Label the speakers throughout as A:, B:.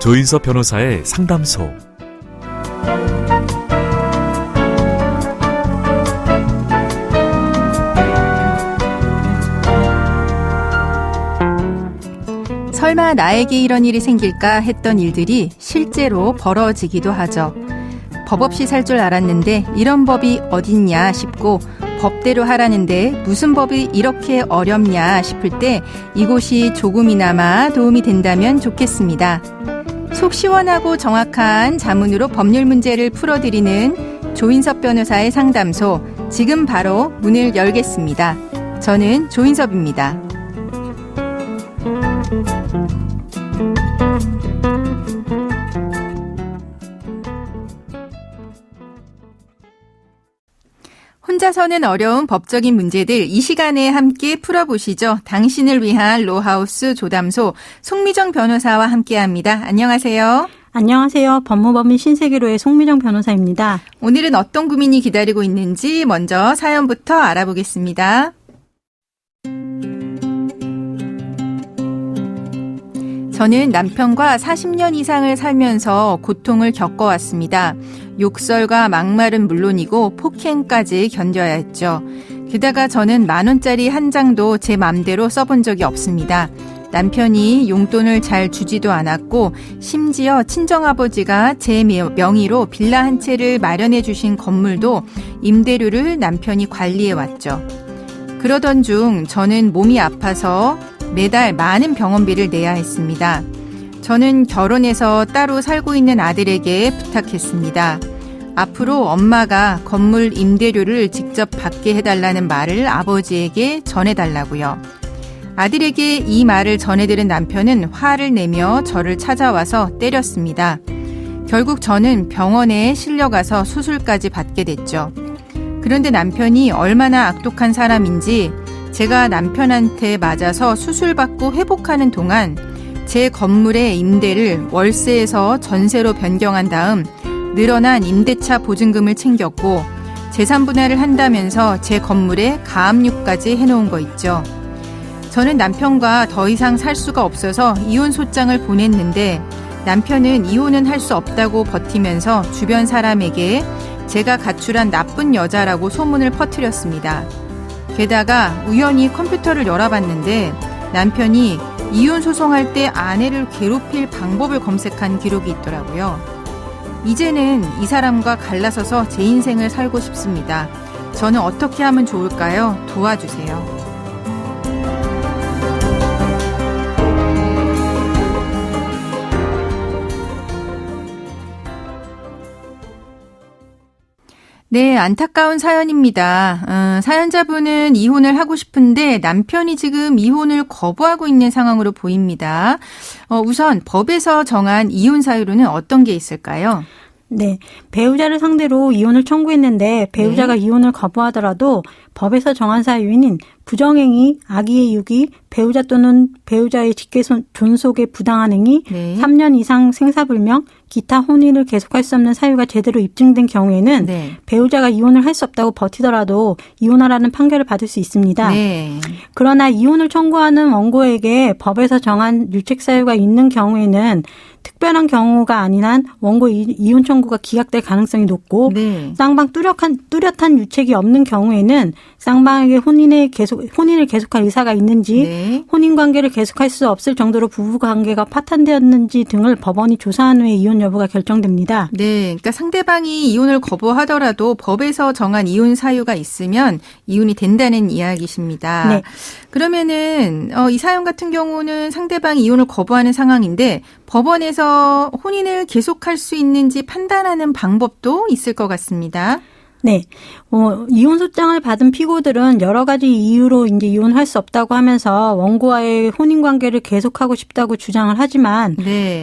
A: 조인섭 변호사의 상담소.
B: 설마 나에게 이런 일이 생길까 했던 일들이 실제로 벌어지기도 하죠. 법 없이 살 줄 알았는데 이런 법이 어딨냐 싶고, 법대로 하라는데 무슨 법이 이렇게 어렵냐 싶을 때 이곳이 조금이나마 도움이 된다면 좋겠습니다. 속 시원하고 정확한 자문으로 법률 문제를 풀어드리는 조인섭 변호사의 상담소, 지금 바로 문을 열겠습니다. 저는 조인섭입니다. 혼자서는 어려운 법적인 문제들 이 시간에 함께 풀어보시죠. 당신을 위한 로하우스 조담소 송미정 변호사와 함께합니다. 안녕하세요.
C: 안녕하세요. 법무법인 신세계로의 송미정 변호사입니다.
B: 오늘은 어떤 고민이 기다리고 있는지 먼저 사연부터 알아보겠습니다. 저는 남편과 40년 이상을 살면서 고통을 겪어왔습니다. 욕설과 막말은 물론이고 폭행까지 견뎌야 했죠. 게다가 저는 10,000원짜리 한 장도 제 맘대로 써본 적이 없습니다. 남편이 용돈을 잘 주지도 않았고, 심지어 친정아버지가 제 명의로 빌라 한 채를 마련해 주신 건물도 임대료를 남편이 관리해왔죠. 그러던 중 저는 몸이 아파서 매달 많은 병원비를 내야 했습니다. 저는 결혼해서 따로 살고 있는 아들에게 부탁했습니다. 앞으로 엄마가 건물 임대료를 직접 받게 해달라는 말을 아버지에게 전해달라고요. 아들에게 이 말을 전해들은 남편은 화를 내며 저를 찾아와서 때렸습니다. 결국 저는 병원에 실려가서 수술까지 받게 됐죠. 그런데 남편이 얼마나 악독한 사람인지 제가 남편한테 맞아서 수술받고 회복하는 동안 제 건물의 임대를 월세에서 전세로 변경한 다음 늘어난 임대차 보증금을 챙겼고, 재산 분할을 한다면서 제 건물에 가압류까지 해놓은 거 있죠. 저는 남편과 더 이상 살 수가 없어서 이혼 소장을 보냈는데, 남편은 이혼은 할 수 없다고 버티면서 주변 사람에게 제가 가출한 나쁜 여자라고 소문을 퍼뜨렸습니다. 게다가 우연히 컴퓨터를 열어봤는데 남편이 이혼 소송할 때 아내를 괴롭힐 방법을 검색한 기록이 있더라고요. 이제는 이 사람과 갈라서서 제 인생을 살고 싶습니다. 저는 어떻게 하면 좋을까요? 도와주세요. 네, 안타까운 사연입니다. 사연자분은 이혼을 하고 싶은데 남편이 지금 이혼을 거부하고 있는 상황으로 보입니다. 우선 법에서 정한 이혼 사유로는 어떤 게 있을까요?
C: 네, 배우자를 상대로 이혼을 청구했는데 배우자가 이혼을 거부하더라도 법에서 정한 사유인 부정행위, 악의의 유기, 배우자 또는 배우자의 직계 존속의 부당한 행위, 3년 이상 생사불명, 기타 혼인을 계속할 수 없는 사유가 제대로 입증된 경우에는 배우자가 이혼을 할 수 없다고 버티더라도 이혼하라는 판결을 받을 수 있습니다. 그러나 이혼을 청구하는 원고에게 법에서 정한 유책 사유가 있는 경우에는 특별한 경우가 아닌 한 원고 이혼 청구가 기각될 가능성이 높고, 쌍방 뚜렷한 유책이 없는 경우에는 쌍방에게 혼인을 계속할 의사가 있는지, 혼인 관계를 계속할 수 없을 정도로 부부 관계가 파탄되었는지 등을 법원이 조사한 후에 이혼 여부가 결정됩니다.
B: 네, 그러니까 상대방이 이혼을 거부하더라도 법에서 정한 이혼 사유가 있으면 이혼이 된다는 이야기십니다.
C: 네.
B: 그러면은 이 사연 같은 경우는 상대방이 이혼을 거부하는 상황인데 법원에서 혼인을 계속할 수 있는지 판단하는 방법도 있을 것 같습니다.
C: 네. 이혼 소장을 받은 피고들은 여러 가지 이유로 이제 이혼할 수 없다고 하면서 원고와의 혼인 관계를 계속하고 싶다고 주장을 하지만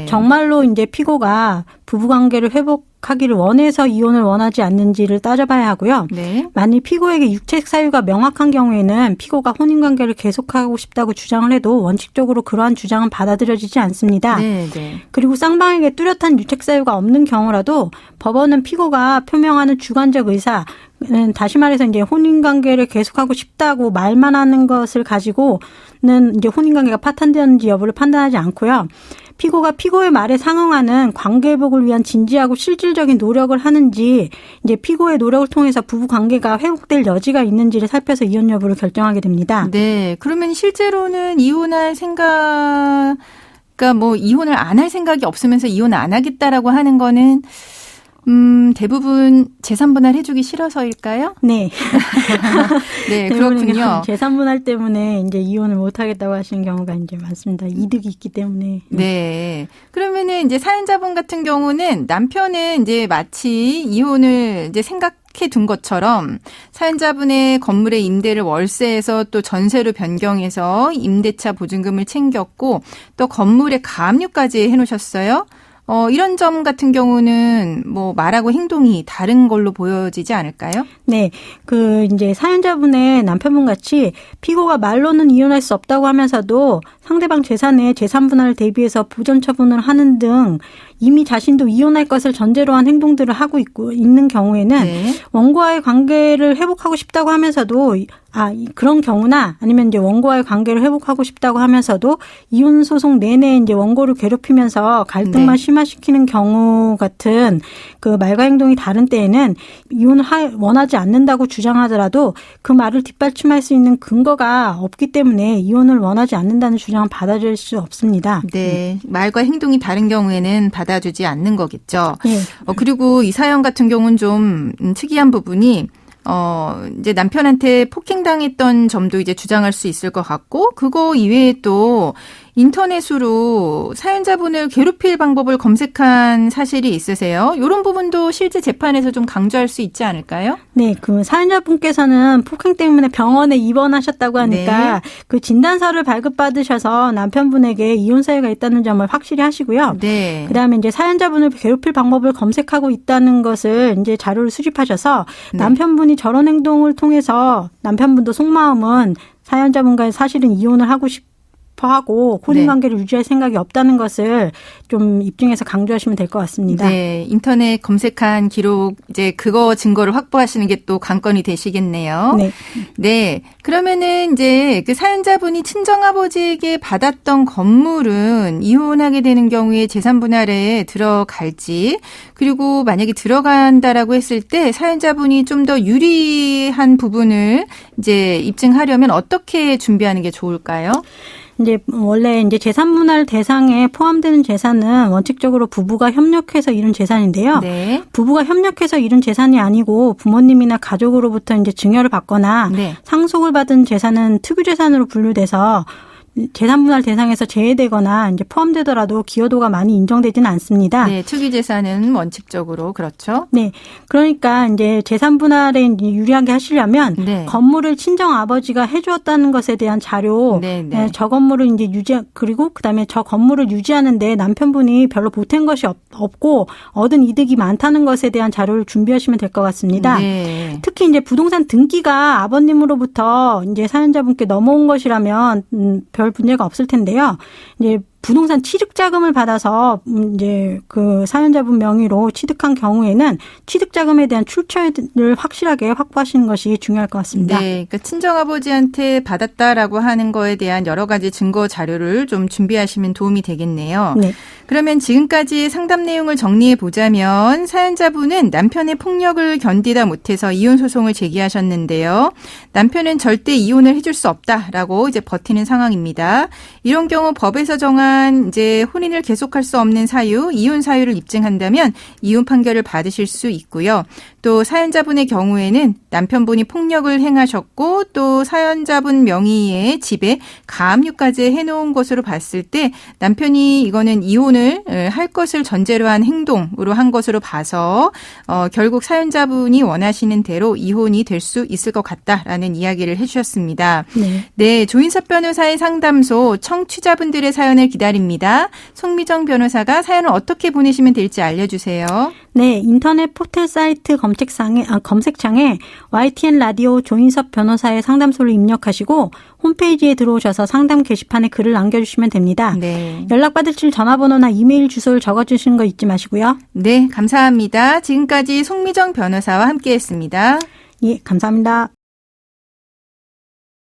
C: 정말로 이제 피고가 부부 관계를 회복하기를 원해서 이혼을 원하지 않는지를 따져봐야 하고요. 만일 피고에게 유책 사유가 명확한 경우에는 피고가 혼인 관계를 계속하고 싶다고 주장을 해도 원칙적으로 그러한 주장은 받아들여지지 않습니다. 그리고 쌍방에게 뚜렷한 유책 사유가 없는 경우라도 법원은 피고가 표명하는 주관적 의사, 다시 말해서 이제 혼인 관계를 계속하고 싶다고 말만 하는 것을 가지고는 이제 혼인 관계가 파탄되었는지 여부를 판단하지 않고요. 피고가 피고의 말에 상응하는 관계 회복을 위한 진지하고 실질적인 노력을 하는지 이제 피고의 노력을 통해서 부부 관계가 회복될 여지가 있는지를 살펴서 이혼 여부를 결정하게 됩니다.
B: 네. 그러면 실제로는 이혼할 생각, 그러니까 뭐 이혼을 안 할 생각이 없으면서 이혼 안 하겠다라고 하는 거는 대부분 재산분할 해주기 싫어서일까요?
C: 네.
B: 네, 그렇군요.
C: 재산분할 때문에 이제 이혼을 못 하겠다고 하시는 경우가 이제 많습니다. 이득이 있기 때문에.
B: 네. 그러면은 이제 사연자분 같은 경우는 남편은 이제 마치 이혼을 이제 생각해 둔 것처럼 사연자분의 건물의 임대를 월세에서 또 전세로 변경해서 임대차 보증금을 챙겼고 또 건물에 가압류까지 해놓으셨어요. 이런 점 같은 경우는 뭐 말하고 행동이 다른 걸로 보여지지 않을까요?
C: 네. 이제 사연자분의 남편분 같이 피고가 말로는 이혼할 수 없다고 하면서도 상대방 재산에 재산 분할을 대비해서 보전 처분을 하는 등 이미 자신도 이혼할 것을 전제로 한 행동들을 하고 있는 경우에는
B: 네.
C: 원고와의 관계를 회복하고 싶다고 하면서도 그런 경우나 아니면 이제 원고와의 관계를 회복하고 싶다고 하면서도 이혼 소송 내내 이제 원고를 괴롭히면서 갈등만
B: 네.
C: 심화시키는 경우 같은 그 말과 행동이 다른 때에는 이혼을 원하지 않는다고 주장하더라도 그 말을 뒷받침할 수 있는 근거가 없기 때문에 이혼을 원하지 않는다는 주장은 받아들일 수 없습니다.
B: 네. 말과 행동이 다른 경우에는 받아주지 않는 거겠죠.
C: 네.
B: 그리고 이 사연 같은 경우는 좀 특이한 부분이 이제 남편한테 폭행당했던 점도 이제 주장할 수 있을 것 같고, 그거 이외에 또 인터넷으로 사연자분을 괴롭힐 방법을 검색한 사실이 있으세요? 이런 부분도 실제 재판에서 좀 강조할 수 있지 않을까요?
C: 네, 사연자분께서는 폭행 때문에 병원에 입원하셨다고 하니까
B: 네.
C: 그 진단서를 발급받으셔서 남편분에게 이혼 사유가 있다는 점을 확실히 하시고요.
B: 네.
C: 그다음에 이제 사연자분을 괴롭힐 방법을 검색하고 있다는 것을 이제 자료를 수집하셔서
B: 네.
C: 남편분이 저런 행동을 통해서 남편분도 속마음은 사연자분과의 사실은 이혼을 하고 하고 혼인 관계를 유지할 생각이 없다는 것을 좀 입증해서 강조하시면 될 것 같습니다.
B: 네, 인터넷 검색한 기록 이제 그거 증거를 확보하시는 게 또 관건이 되시겠네요.
C: 네.
B: 네, 그러면은 이제 그 사연자분이 친정아버지에게 받았던 건물은 이혼하게 되는 경우에 재산 분할에 들어갈지, 그리고 만약에 들어간다라고 했을 때 사연자분이 좀 더 유리한 부분을 이제 입증하려면 어떻게 준비하는 게 좋을까요?
C: 이제 원래 이제 재산 분할 대상에 포함되는 재산은 원칙적으로 부부가 협력해서 이룬 재산인데요.
B: 네.
C: 부부가 협력해서 이룬 재산이 아니고 부모님이나 가족으로부터 이제 증여를 받거나
B: 네.
C: 상속을 받은 재산은 특유 재산으로 분류돼서 재산 분할 대상에서 제외되거나 이제 포함되더라도 기여도가 많이 인정되지는 않습니다.
B: 네, 특유 재산은 원칙적으로 그렇죠.
C: 네, 그러니까 이제 재산 분할에 유리하게 하시려면
B: 네.
C: 건물을 친정 아버지가 해주었다는 것에 대한 자료,
B: 네, 네.
C: 저 건물을 이제 그리고 그다음에 저 건물을 유지하는데 남편분이 별로 보탠 것이 없고 얻은 이득이 많다는 것에 대한 자료를 준비하시면 될 것 같습니다.
B: 네.
C: 특히 이제 부동산 등기가 아버님으로부터 이제 사연자분께 넘어온 것이라면 별 문제가 없을 텐데요. 이제 부동산 취득 자금을 받아서 이제 그 사연자분 명의로 취득한 경우에는 취득 자금에 대한 출처를 확실하게 확보하시는 것이 중요할 것 같습니다.
B: 네, 그러니까 친정아버지한테 받았다라고 하는 거에 대한 여러 가지 증거 자료를 좀 준비하시면 도움이 되겠네요.
C: 네.
B: 그러면 지금까지 상담 내용을 정리해 보자면 사연자분은 남편의 폭력을 견디다 못해서 이혼 소송을 제기하셨는데요. 남편은 절대 이혼을 해줄 수 없다라고 이제 버티는 상황입니다. 이런 경우 법에서 정한 이제 혼인을 계속할 수 없는 사유, 이혼 사유를 입증한다면 이혼 판결을 받으실 수 있고요. 또 사연자분의 경우에는 남편분이 폭력을 행하셨고 또 사연자분 명의의 집에 가압류까지 해놓은 것으로 봤을 때 남편이 이거는 이혼을 할 것을 전제로 한 행동으로 한 것으로 봐서 결국 사연자분이 원하시는 대로 이혼이 될 수 있을 것 같다라는 이야기를 해주셨습니다.
C: 네.
B: 네, 조인섭 변호사의 상담소 청취자분들의 사연을 기다립니다. 송미정 변호사가 사연을 어떻게 보내시면 될지 알려주세요.
C: 네, 인터넷 포털 사이트 검색창에 YTN 라디오 조인섭 변호사의 상담소를 입력하시고 홈페이지에 들어오셔서 상담 게시판에 글을 남겨주시면 됩니다.
B: 네.
C: 연락받으실 전화번호나 이메일 주소를 적어주시는 거 잊지 마시고요.
B: 네, 감사합니다. 지금까지 송미정 변호사와 함께했습니다.
C: 예, 감사합니다.